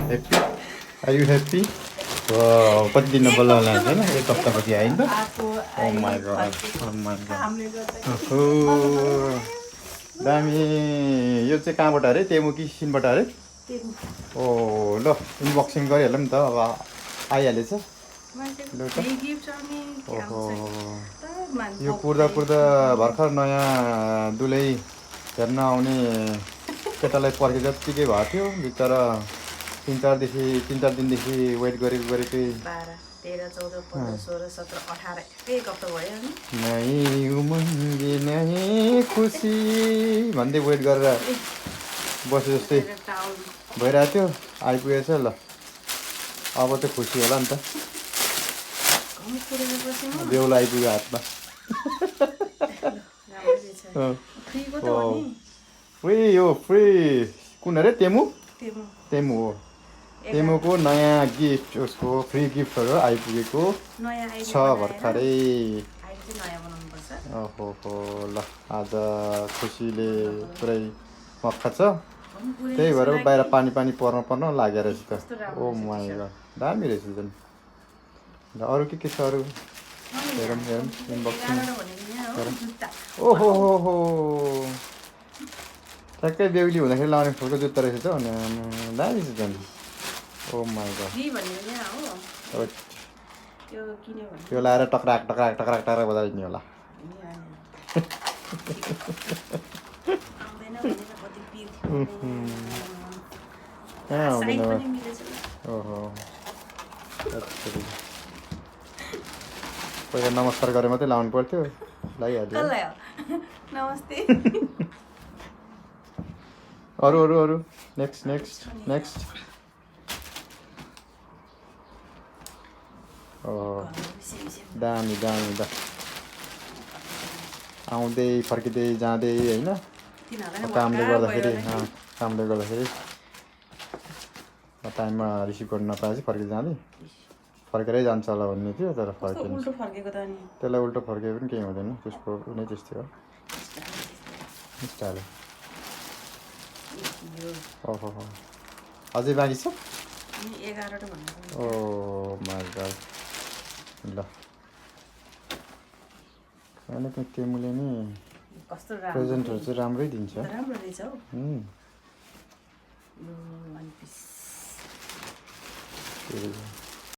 Happy? Are you happy? Wow, कति दिन बल्ल लाग्छ हैन? एक हप्तापछि आयो नि त? Oh my god. Oh my god. ओहो। दामी। यो चाहिँ कहाँबाट अरे? तेमु कि सिनबाट अरे? ओ ल अनबक्सिङ गरिहालौँ नि त अब आइहालेछ। ल त। ओहो। यो कुर्दा कुर्दा भर्खर नयाँ दुलै हेर्न आउने केटालाई पर्खे जत्तिकै भएको थियो बिचरा 3-4 दिनदेखि वेट गरेकै 12, 13, 14, 15, 16, 17, 18 एक हप्ता भयो नि नहीं उमङ्गे नहीं खुसी भन्दै वेट गरेर बसे जस्तै भइरहेको थियो। आइपुगेछ ल अब त खुसी होला नि त। बेहुला आइपुग्यो हातमा। उही यो फ्री कुन अरे? तेमु तेमु हो। तेमुको नयाँ गिफ्ट उसको फ्री गिफ्टहरू आइपुगेको छ भर्खरै। ओहो हो ल आज खुसीले पुरै मक्ख छ। त्यही भएर बाहिर पानी पर्न लागेको रहेछ त। ओ माई गड दामी रहेछ झन्। ल अरू के छ अरू? हेरौँ अनबक्सिङ गरौँ। ओहो हो हो ठ्याक्कै बेहुली हुँदाखेरि लाउने खालको जुत्ता रहेछ त। अनि दामी छ झन्। ओ माई गड त्यो लाएर टक्राक टक्राक टक्राक टक्राक बजाइदिने होला। कहाँ आउँदैन? ओहो पहिला नमस्कार गरे मात्रै लाउनु पर्थ्यो। लगाइहाल्यो। नमस्ते। अरू नेक्स्ट दामी दा आउँदै फर्किँदै जाँदै होइन कामले गर्दाखेरि टाइममा रिसिभ गर्न नपाए चाहिँ फर्किँदै जाँदै फर्केरै जान्छ होला भन्ने थियो तर फर्किन्छ। त्यसलाई उल्टो फर्के पनि केही हुँदैन। त्यसको नै त्यस्तै हो स्टाइल। ओहो अझै बाँकी छ? 11 भन्नु। ओ माई गड ल होइन त्यो तेमुले नि प्रेजेन्टहरू चाहिँ राम्रै दिन्छ। राम्रो रहेछ हौ। वन पिस